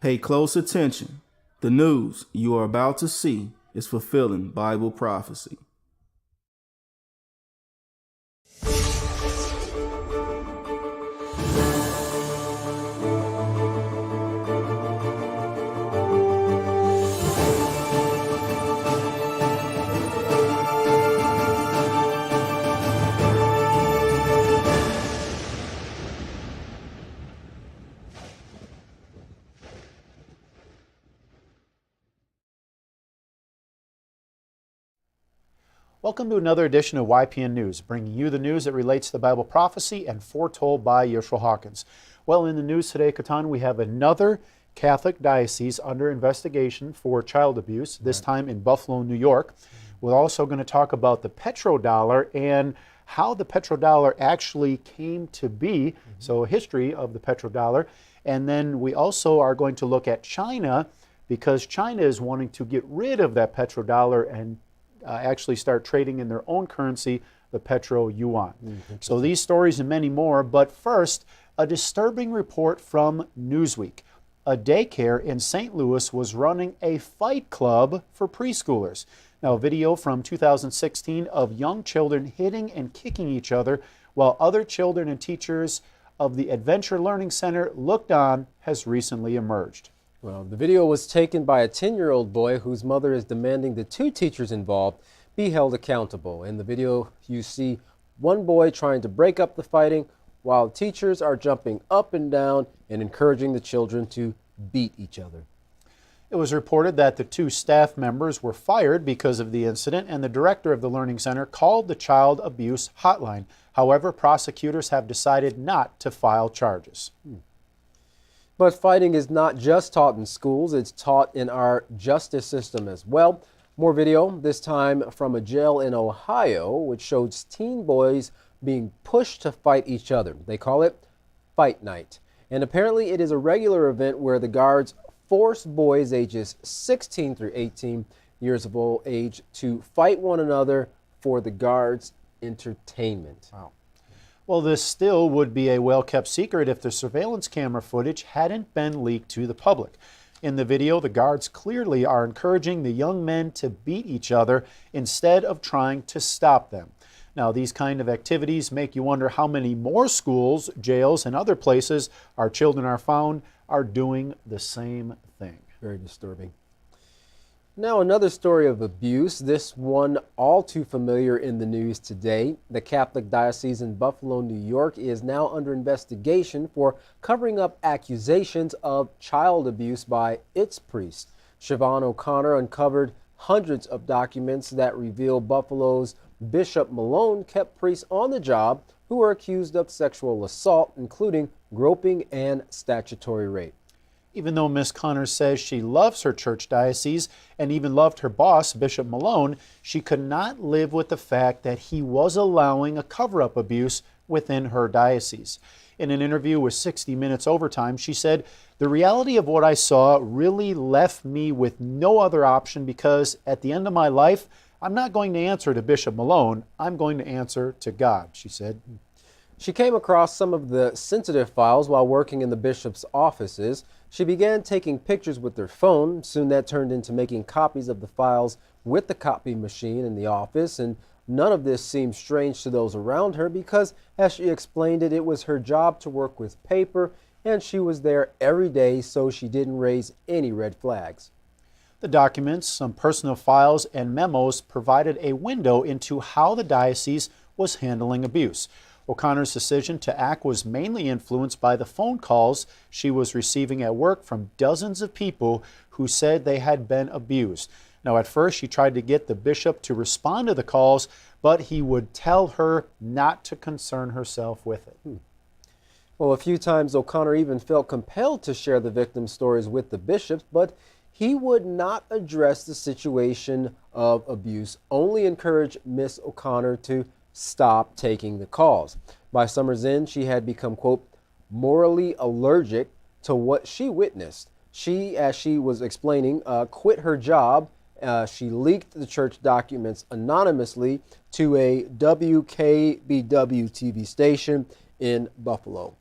Pay close attention. The news you are about to see is fulfilling Bible prophecy. Welcome to another edition of YPN News, bringing you the news that relates to Bible prophecy and foretold by Yeshua Hawkins. Well, in the news today, Katan, we have another Catholic diocese under investigation for child abuse, this time in Buffalo, New York. We're also going to talk about the petro-dollar and how the petro-dollar actually came to be, so a history of the petro-dollar. And then we also are going to look at China, because China is wanting to get rid of that petro-dollar and actually start trading in their own currency, the petro-yuan. So these stories and many more, but first, a disturbing report from Newsweek. A daycare in St. Louis was running a fight club for preschoolers. Now, a video from 2016 of young children hitting and kicking each other while other children and teachers of the Adventure Learning Center looked on has recently emerged. Well, the video was taken by a 10-year-old boy whose mother is demanding the two teachers involved be held accountable. In the video, you see one boy trying to break up the fighting while teachers are jumping up and down and encouraging the children to beat each other. It was reported that the two staff members were fired because of the incident, and the director of the Learning Center called the child abuse hotline. However, prosecutors have decided not to file charges. But fighting is not just taught in schools, it's taught in our justice system as well. More video, this time from a jail in Ohio, which shows teen boys being pushed to fight each other. They call it Fight Night. And apparently it is a regular event where the guards force boys ages 16 through 18 years of old age to fight one another for the guards' entertainment. Wow. Well, this still would be a well-kept secret if the surveillance camera footage hadn't been leaked to the public. In the video, the guards clearly are encouraging the young men to beat each other instead of trying to stop them. Now, these kind of activities make you wonder how many more schools, jails, and other places our children are found are doing the same thing. Very disturbing. Now, another story of abuse, this one all too familiar in the news today. The Catholic Diocese in Buffalo, New York is now under investigation for covering up accusations of child abuse by its priest. Siobhan O'Connor uncovered hundreds of documents that reveal Buffalo's Bishop Malone kept priests on the job who were accused of sexual assault, including groping and statutory rape. Even though Miss Connor says she loves her church diocese and even loved her boss, Bishop Malone, she could not live with the fact that he was allowing a cover-up abuse within her diocese. In an interview with 60 Minutes Overtime, she said, "The reality of what I saw really left me with no other option because at the end of my life, I'm not going to answer to Bishop Malone, I'm going to answer to God," she said. She came across some of the sensitive files while working in the bishop's offices. She began taking pictures with her phone. Soon that turned into making copies of the files with the copy machine in the office, and none of this seemed strange to those around her because, as she explained it, it was her job to work with paper, and she was there every day, so she didn't raise any red flags. The documents, some personal files, and memos provided a window into how the diocese was handling abuse. O'Connor's decision to act was mainly influenced by the phone calls she was receiving at work from dozens of people who said they had been abused. Now, at first, she tried to get the bishop to respond to the calls, but he would tell her not to concern herself with it. Well, a few times O'Connor even felt compelled to share the victims' stories with the bishops, but he would not address the situation of abuse, only encouraged Miss O'Connor to stop taking the calls. By summer's end, she had become, quote, morally allergic to what she witnessed. She, as she was explaining, quit her job. She leaked the church documents anonymously to a WKBW TV station in Buffalo.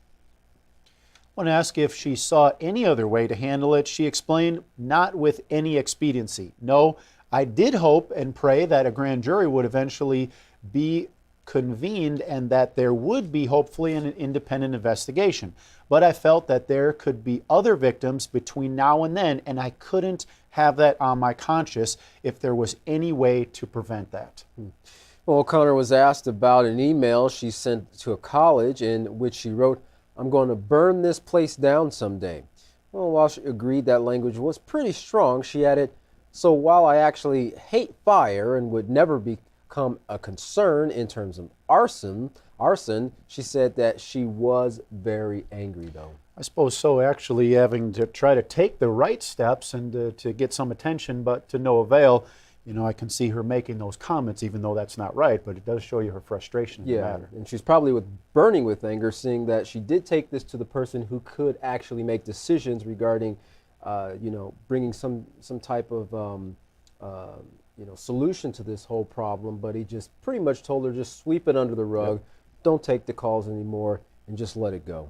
When asked if she saw any other way to handle it, she explained, not with any expediency. No, I did hope and pray that a grand jury would eventually be convened and that there would be hopefully an independent investigation. But I felt that there could be other victims between now and then, and I couldn't have that on my conscience if there was any way to prevent that. Well, O'Connor was asked about an email she sent to a college in which she wrote, "I'm going to burn this place down someday." Well, while she agreed that language was pretty strong, she added, "So while I actually hate fire and would never become a concern in terms of arson, she said that she was very angry though." I suppose so, actually, having to try to take the right steps and to get some attention, but to no avail. You know, I can see her making those comments, even though that's not right, but it does show you her frustration in the matter. And she's probably burning with anger, seeing that she did take this to the person who could actually make decisions regarding, bringing some type of, solution to this whole problem. But he just pretty much told her, just sweep it under the rug, don't take the calls anymore, and just let it go.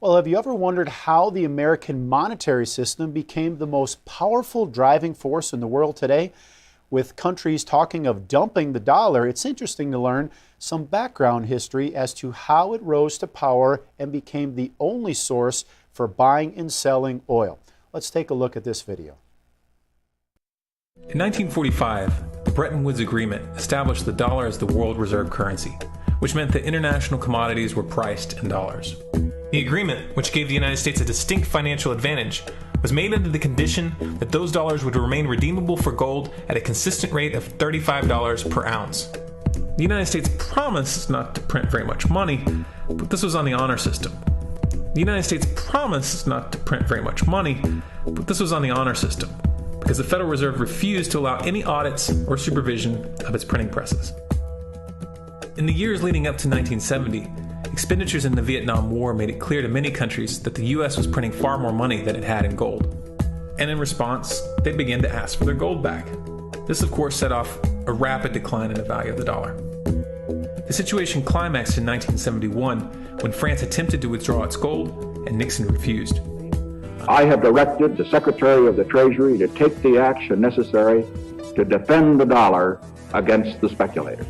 Well, have you ever wondered how the American monetary system became the most powerful driving force in the world today? With countries talking of dumping the dollar, it's interesting to learn some background history as to how it rose to power and became the only source for buying and selling oil. Let's take a look at this video. In 1945, the Bretton Woods Agreement established the dollar as the world reserve currency, which meant that international commodities were priced in dollars. The agreement, which gave the United States a distinct financial advantage, was made under the condition that those dollars would remain redeemable for gold at a consistent rate of $35 per ounce. The United States promised not to print very much money, but this was on the honor system. The United States promised not to print very much money, but this was on the honor system, because the Federal Reserve refused to allow any audits or supervision of its printing presses. In the years leading up to 1970, expenditures in the Vietnam War made it clear to many countries that the U.S. was printing far more money than it had in gold. And in response, they began to ask for their gold back. This, of course, set off a rapid decline in the value of the dollar. The situation climaxed in 1971 when France attempted to withdraw its gold and Nixon refused. I have directed the Secretary of the Treasury to take the action necessary to defend the dollar against the speculators.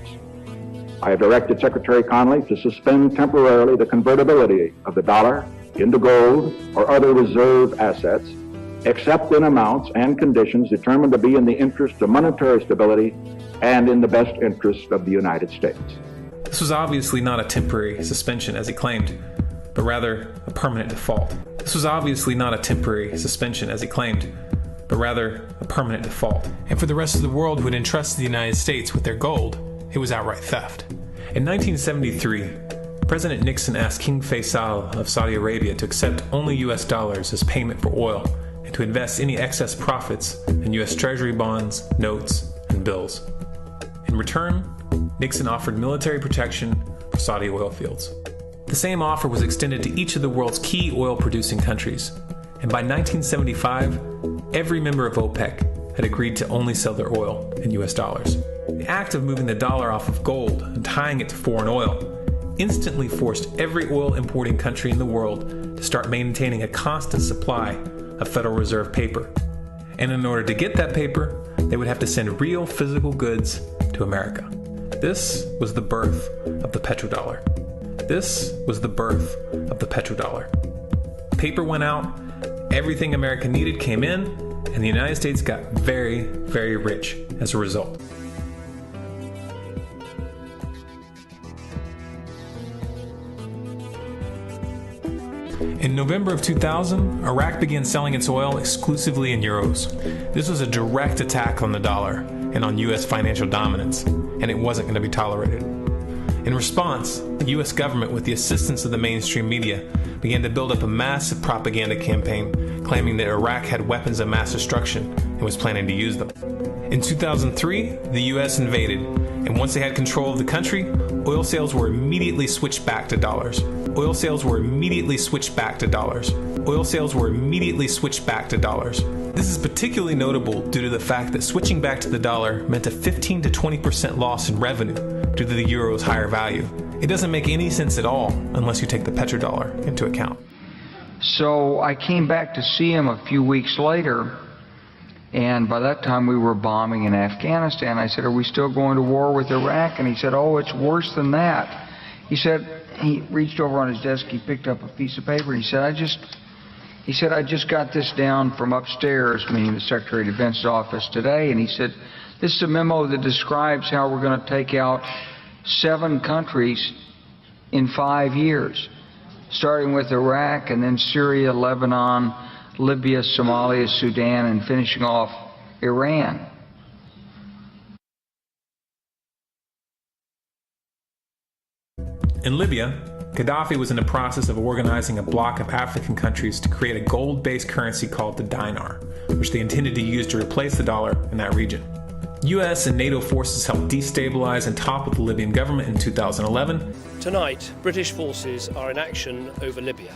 I have directed Secretary Connally to suspend temporarily the convertibility of the dollar into gold or other reserve assets, except in amounts and conditions determined to be in the interest of monetary stability and in the best interest of the United States. This was obviously not a temporary suspension, as he claimed, but rather a permanent default. This was obviously not a temporary suspension, as he claimed, but rather a permanent default. And for the rest of the world who had entrusted the United States with their gold, it was outright theft. In 1973, President Nixon asked King Faisal of Saudi Arabia to accept only U.S. dollars as payment for oil and to invest any excess profits in U.S. Treasury bonds, notes, and bills. In return, Nixon offered military protection for Saudi oil fields. The same offer was extended to each of the world's key oil-producing countries, and by 1975, every member of OPEC had agreed to only sell their oil in U.S. dollars. The act of moving the dollar off of gold and tying it to foreign oil instantly forced every oil-importing country in the world to start maintaining a constant supply of Federal Reserve paper. And in order to get that paper, they would have to send real physical goods to America. This was the birth of the petrodollar. This was the birth of the petrodollar. Paper went out, everything America needed came in, and the United States got very, very rich as a result. In November of 2000, Iraq began selling its oil exclusively in euros. This was a direct attack on the dollar and on U.S. financial dominance, and it wasn't going to be tolerated. In response, the U.S. government, with the assistance of the mainstream media, began to build up a massive propaganda campaign claiming that Iraq had weapons of mass destruction and was planning to use them. In 2003, the U.S. invaded, and once they had control of the country, oil sales were immediately switched back to dollars. Oil sales were immediately switched back to dollars. Oil sales were immediately switched back to dollars. This is particularly notable due to the fact that switching back to the dollar meant a 15 to 20% loss in revenue due to the euro's higher value. It doesn't make any sense at all unless you take the petrodollar into account. So I came back to see him a few weeks later, and by that time we were bombing in Afghanistan. I said, "Are we still going to war with Iraq?" And he said, "Oh, it's worse than that." He said, he reached over on his desk, he picked up a piece of paper, and he said, I just got this down from upstairs, meaning the Secretary of Defense's office today, and he said, "This is a memo that describes how we're going to take out 7 countries in 5 years, starting with Iraq and then Syria, Lebanon, Libya, Somalia, Sudan, and finishing off Iran." In Libya, Gaddafi was in the process of organizing a bloc of African countries to create a gold-based currency called the dinar, which they intended to use to replace the dollar in that region. U.S. and NATO forces helped destabilize and topple the Libyan government in 2011. Tonight, British forces are in action over Libya.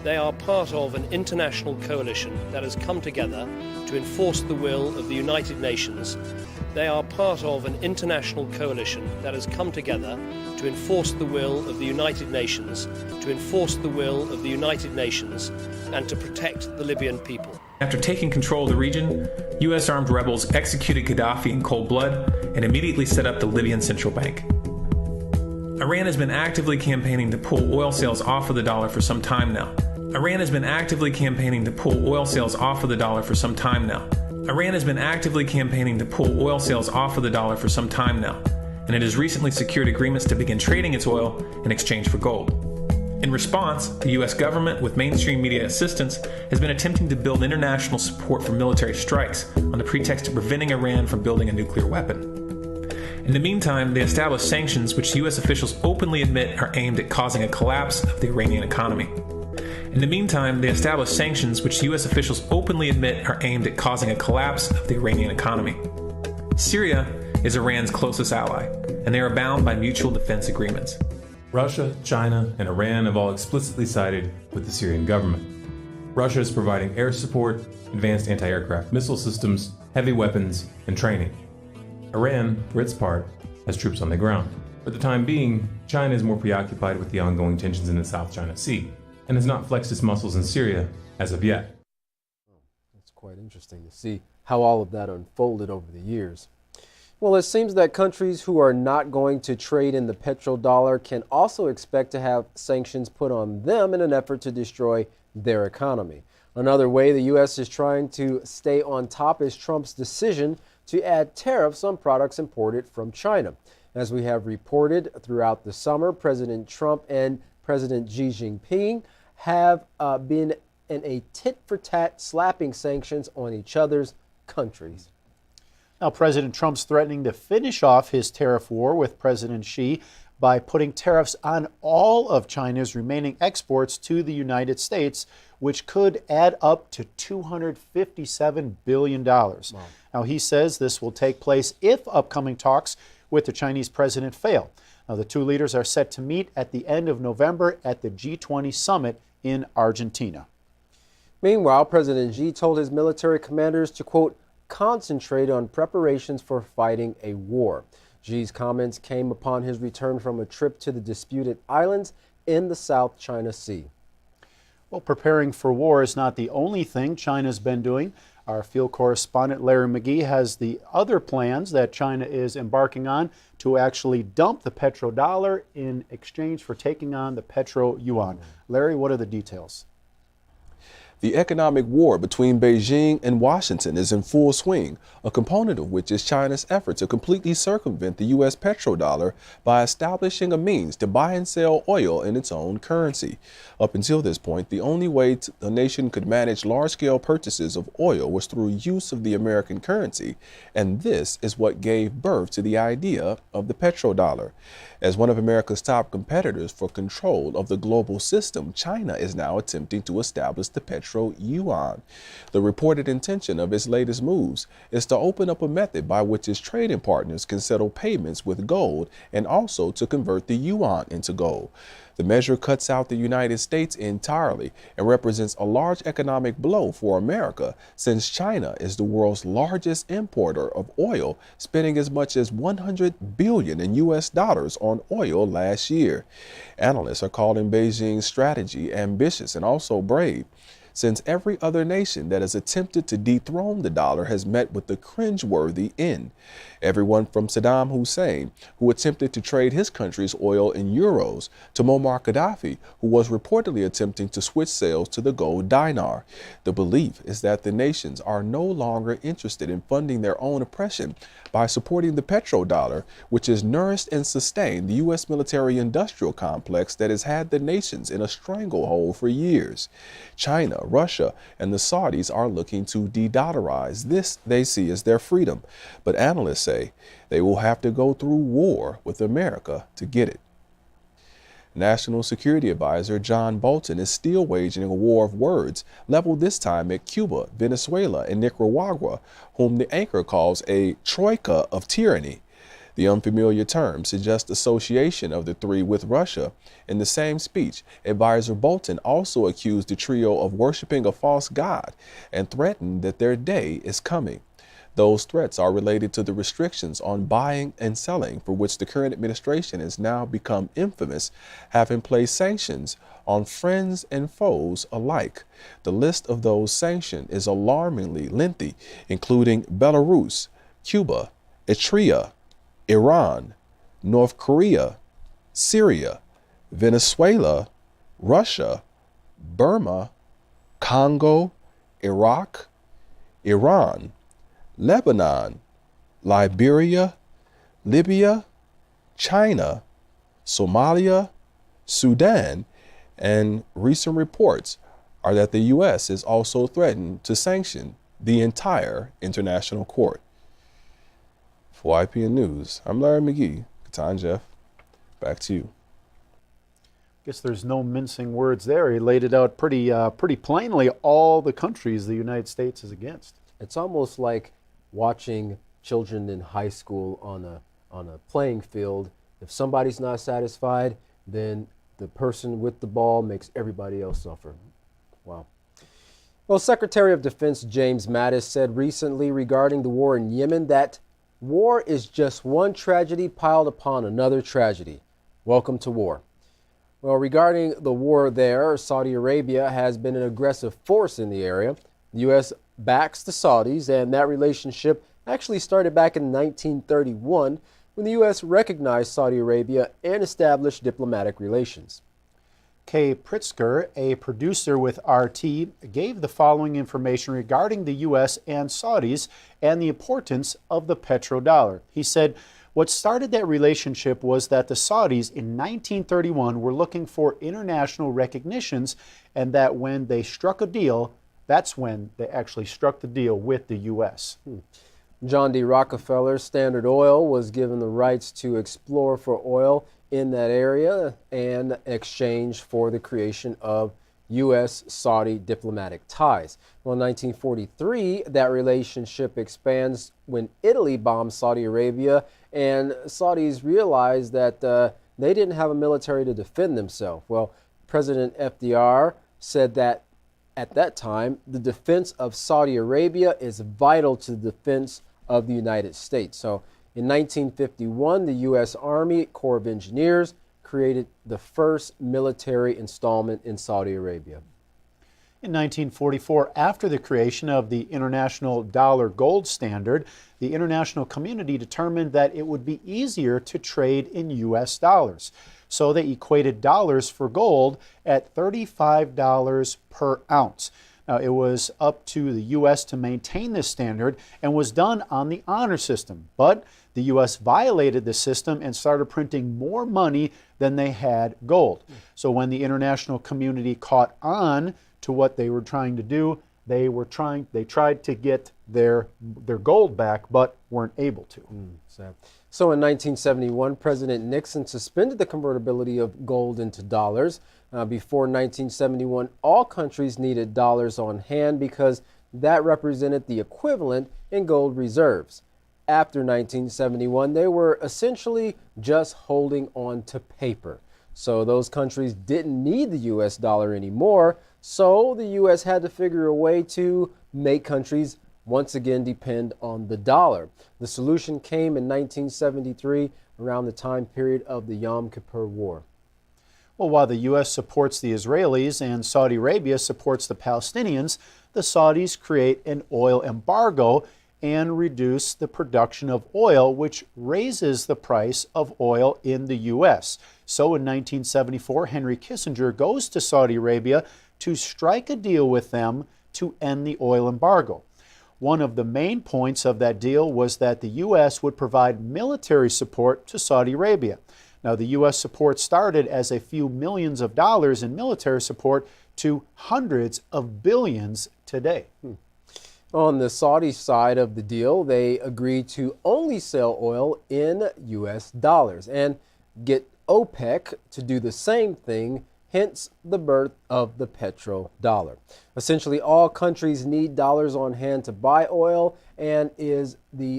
They are part of an international coalition that has come together to enforce the will of the United Nations. They are part of an international coalition that has come together to enforce the will of the United Nations, to enforce the will of the United Nations, and to protect the Libyan people. After taking control of the region, U.S. armed rebels executed Gaddafi in cold blood and immediately set up the Libyan central bank. Iran has been actively campaigning to pull oil sales off of the dollar for some time now. Iran has been actively campaigning to pull oil sales off of the dollar for some time now. Iran has been actively campaigning to pull oil sales off of the dollar for some time now, and it has recently secured agreements to begin trading its oil in exchange for gold. In response, the U.S. government, with mainstream media assistance, has been attempting to build international support for military strikes on the pretext of preventing Iran from building a nuclear weapon. In the meantime, they established sanctions which U.S. officials openly admit are aimed at causing a collapse of the Iranian economy. In the meantime, they established sanctions which U.S. officials openly admit are aimed at causing a collapse of the Iranian economy. Syria is Iran's closest ally, and they are bound by mutual defense agreements. Russia, China, and Iran have all explicitly sided with the Syrian government. Russia is providing air support, advanced anti-aircraft missile systems, heavy weapons, and training. Iran, for its part, has troops on the ground. For the time being, China is more preoccupied with the ongoing tensions in the South China Sea, and has not flexed its muscles in Syria as of yet. It's quite interesting to see how all of that unfolded over the years. Well, it seems that countries who are not going to trade in the petrodollar can also expect to have sanctions put on them in an effort to destroy their economy. Another way the U.S. is trying to stay on top is Trump's decision to add tariffs on products imported from China. As we have reported throughout the summer, President Trump and President Xi Jinping have been in a tit-for-tat slapping sanctions on each other's countries. Now, President Trump's threatening to finish off his tariff war with President Xi by putting tariffs on all of China's remaining exports to the United States, which could add up to $257 billion. Wow. Now, he says this will take place if upcoming talks with the Chinese president fail. Now, the two leaders are set to meet at the end of November at the G20 summit in Argentina. Meanwhile, President Xi told his military commanders to, quote, concentrate on preparations for fighting a war. Xi's comments came upon his return from a trip to the disputed islands in the South China Sea. Well, preparing for war is not the only thing China's been doing. Our field correspondent Larry McGee has the other plans that China is embarking on to actually dump the petrodollar in exchange for taking on the petro-yuan. Larry, what are the details? The economic war between Beijing and Washington is in full swing, a component of which is China's effort to completely circumvent the U.S. petrodollar by establishing a means to buy and sell oil in its own currency. Up until this point, the only way the nation could manage large-scale purchases of oil was through use of the American currency, and this is what gave birth to the idea of the petrodollar. As one of America's top competitors for control of the global system, China is now attempting to establish the petrodollar petro-yuan. The reported intention of its latest moves is to open up a method by which its trading partners can settle payments with gold and also to convert the yuan into gold. The measure cuts out the United States entirely and represents a large economic blow for America, since China is the world's largest importer of oil, spending as much as $100 billion in US dollars on oil last year. Analysts are calling Beijing's strategy ambitious and also brave, since every other nation that has attempted to dethrone the dollar has met with the cringeworthy end. Everyone from Saddam Hussein, who attempted to trade his country's oil in euros, to Muammar Gaddafi, who was reportedly attempting to switch sales to the gold dinar. The belief is that the nations are no longer interested in funding their own oppression by supporting the petrodollar, which has nourished and sustained the U.S. military-industrial complex that has had the nations in a stranglehold for years. China, Russia, and the Saudis are looking to de-dollarize. This they see as their freedom, but analysts say they will have to go through war with America to get it. National Security Advisor John Bolton is still waging a war of words, leveled this time at Cuba, Venezuela, and Nicaragua, whom the anchor calls a troika of tyranny. The unfamiliar term suggests association of the three with Russia. In the same speech, Advisor Bolton also accused the trio of worshiping a false god and threatened that their day is coming. Those threats are related to the restrictions on buying and selling, for which the current administration has now become infamous, having placed sanctions on friends and foes alike. The list of those sanctions is alarmingly lengthy, including Belarus, Cuba, Eritrea, Iran, North Korea, Syria, Venezuela, Russia, Burma, Congo, Iraq, Iran, Lebanon, Liberia, Libya, China, Somalia, Sudan, and recent reports are that the U.S. is also threatened to sanction the entire international court. For YPN News, I'm Larry McGee. Katan Jeff, back to you. Guess there's no mincing words there. He laid it out pretty plainly, all the countries the United States is against. It's almost like watching children in high school on a playing field. If somebody's not satisfied, then the person with the ball makes everybody else suffer. Wow. Well, Secretary of Defense James Mattis said recently regarding the war in Yemen that war is just one tragedy piled upon another tragedy. Welcome to war. Well, regarding the war there, Saudi Arabia has been an aggressive force in the area. The U.S. backs the Saudis, and that relationship actually started back in 1931 when the U.S. recognized Saudi Arabia and established diplomatic relations. Kay Pritzker, a producer with RT, gave the following information regarding the U.S. and Saudis and the importance of the petrodollar. He said, what started that relationship was that the Saudis in 1931 were looking for international recognitions, and that when they struck a deal, that's when they actually struck the deal with the U.S. John D. Rockefeller Standard Oil was given the rights to explore for oil in that area in exchange for the creation of U.S.-Saudi diplomatic ties. Well, in 1943, that relationship expands when Italy bombed Saudi Arabia, and Saudis realized that they didn't have a military to defend themselves. Well, President FDR said that at that time, the defense of Saudi Arabia is vital to the defense of the United States. So in 1951, the U.S. Army Corps of Engineers created the first military installment in Saudi Arabia. In 1944, after the creation of the international dollar gold standard, the international community determined that it would be easier to trade in U.S. dollars. So they equated dollars for gold at $35 per ounce. Now, it was up to the U.S. to maintain this standard and was done on the honor system. But the U.S. violated the system and started printing more money than they had gold. So when the international community caught on to what they were trying to do, they tried to get their gold back, but weren't able to. So in 1971, President Nixon suspended the convertibility of gold into dollars. Before 1971, all countries needed dollars on hand because that represented the equivalent in gold reserves. After 1971, they were essentially just holding on to paper. So those countries didn't need the U.S. dollar anymore, so the U.S. had to figure a way to make countries once again depend on the dollar. The solution came in 1973, around the time period of the Yom Kippur War. Well, while the U.S. supports the Israelis and Saudi Arabia supports the Palestinians, the Saudis create an oil embargo and reduce the production of oil, which raises the price of oil in the U.S. So in 1974, Henry Kissinger goes to Saudi Arabia to strike a deal with them to end the oil embargo. One of the main points of that deal was that the U.S. would provide military support to Saudi Arabia. Now, the U.S. support started as a few millions of dollars in military support to hundreds of billions today. On the Saudi side of the deal, they agreed to only sell oil in U.S. dollars and get OPEC to do the same thing, hence the birth of the petro-dollar. Essentially, all countries need dollars on hand to buy oil, and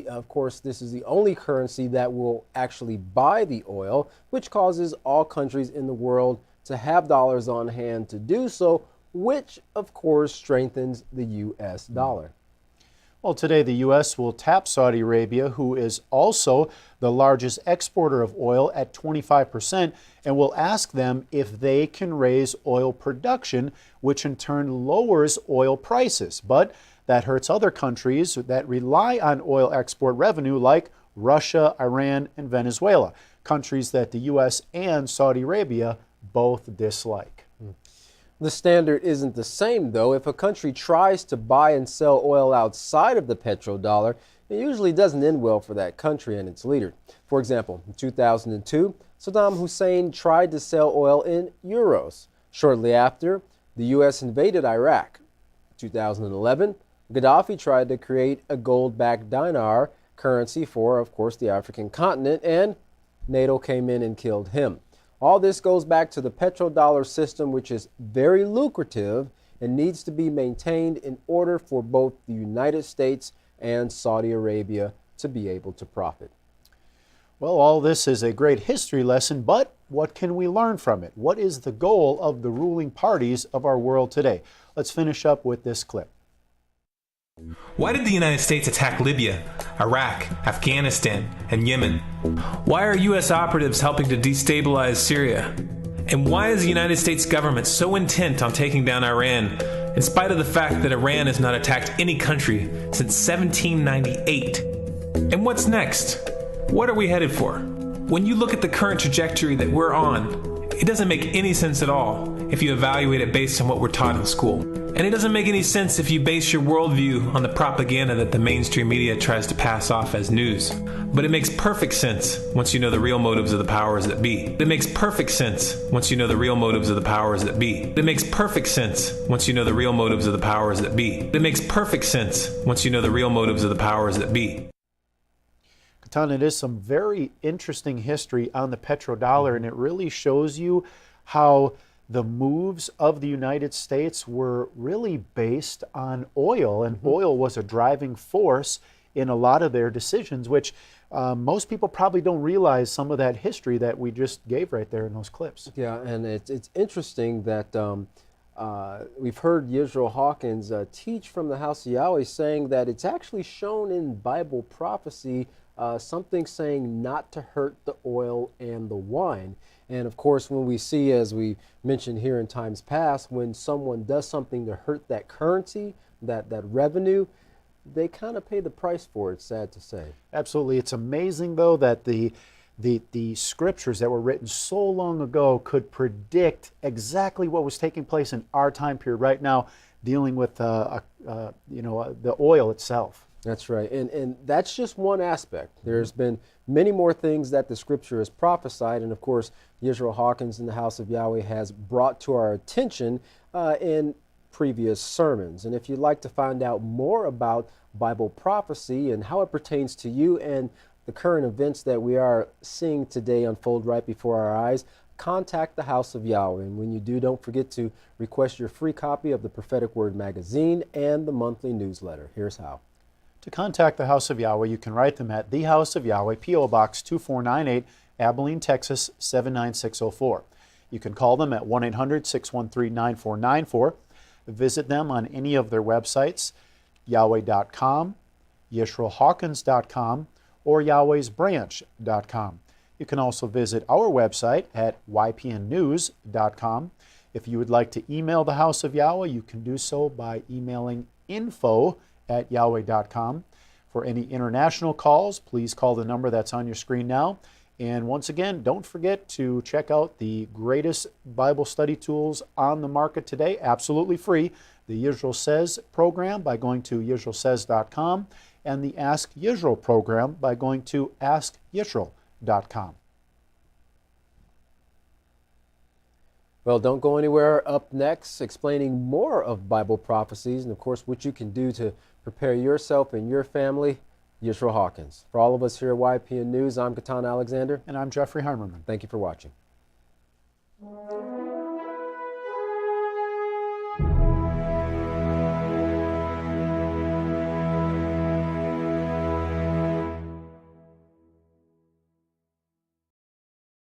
of course, this is the only currency that will actually buy the oil, which causes all countries in the world to have dollars on hand to do so, which of course strengthens the U.S. dollar. Well, today the U.S. will tap Saudi Arabia, who is also the largest exporter of oil at 25%, and will ask them if they can raise oil production, which in turn lowers oil prices. But that hurts other countries that rely on oil export revenue like Russia, Iran, and Venezuela, countries that the U.S. and Saudi Arabia both dislike. The standard isn't the same, though. If a country tries to buy and sell oil outside of the petrodollar, it usually doesn't end well for that country and its leader. For example, in 2002, Saddam Hussein tried to sell oil in euros. Shortly after, the U.S. invaded Iraq. In 2011, Gaddafi tried to create a gold-backed dinar currency for, of course, the African continent, and NATO came in and killed him. All this goes back to the petrodollar system, which is very lucrative and needs to be maintained in order for both the United States and Saudi Arabia to be able to profit. Well, all this is a great history lesson, but what can we learn from it? What is the goal of the ruling parties of our world today? Let's finish up with this clip. Why did the United States attack Libya, Iraq, Afghanistan, and Yemen? Why are U.S. operatives helping to destabilize Syria? And why is the United States government so intent on taking down Iran, in spite of the fact that Iran has not attacked any country since 1798? And what's next? What are we headed for? When you look at the current trajectory that we're on, it doesn't make any sense at all if you evaluate it based on what we're taught in school. And it doesn't make any sense if you base your worldview on the propaganda that the mainstream media tries to pass off as news. But it makes perfect sense once you know the real motives of the powers that be. It makes perfect sense once you know the real motives of the powers that be. It makes perfect sense once you know the real motives of the powers that be. It makes perfect sense once you know the real motives of the powers that be. Katan, it is some very interesting history on the petrodollar, and it really shows you how the moves of the United States were really based on oil, and oil was a driving force in a lot of their decisions, which most people probably don't realize some of that history that we just gave right there in those clips. Yeah, and it's interesting that we've heard Yisrael Hawkins teach from the House of Yahweh, saying that it's actually shown in Bible prophecy, something saying not to hurt the oil and the wine. And of course, when we see, as we mentioned here in times past, when someone does something to hurt that currency, that revenue, they kind of pay the price for it, sad to say. Absolutely. It's amazing, though, that the scriptures that were written so long ago could predict exactly what was taking place in our time period right now, dealing with the oil itself. That's right. And that's just one aspect. There's been many more things that the scripture has prophesied. And of course, Yisrael Hawkins in the House of Yahweh has brought to our attention in previous sermons. And if you'd like to find out more about Bible prophecy and how it pertains to you and the current events that we are seeing today unfold right before our eyes, contact the House of Yahweh. And when you do, don't forget to request your free copy of the Prophetic Word magazine and the monthly newsletter. Here's how. To contact the House of Yahweh, you can write them at The House of Yahweh, P.O. Box 2498, Abilene, Texas 79604. You can call them at 1-800-613-9494. Visit them on any of their websites, Yahweh.com, YisraelHawkins.com, or Yahweh'sBranch.com. You can also visit our website at YPNnews.com. If you would like to email the House of Yahweh, you can do so by emailing info@Yahweh.com. For any international calls, please call the number that's on your screen now. And once again, don't forget to check out the greatest Bible study tools on the market today, absolutely free. The Yisrael Says program by going to YisraelSays.com and the Ask Yisrael program by going to AskYisrael.com. Well, don't go anywhere. Up next, explaining more of Bible prophecies and, of course, what you can do to prepare yourself and your family, Yisrael Hawkins. For all of us here at YPN News, I'm Katan Alexander. And I'm Jeffrey Heimerman. Thank you for watching.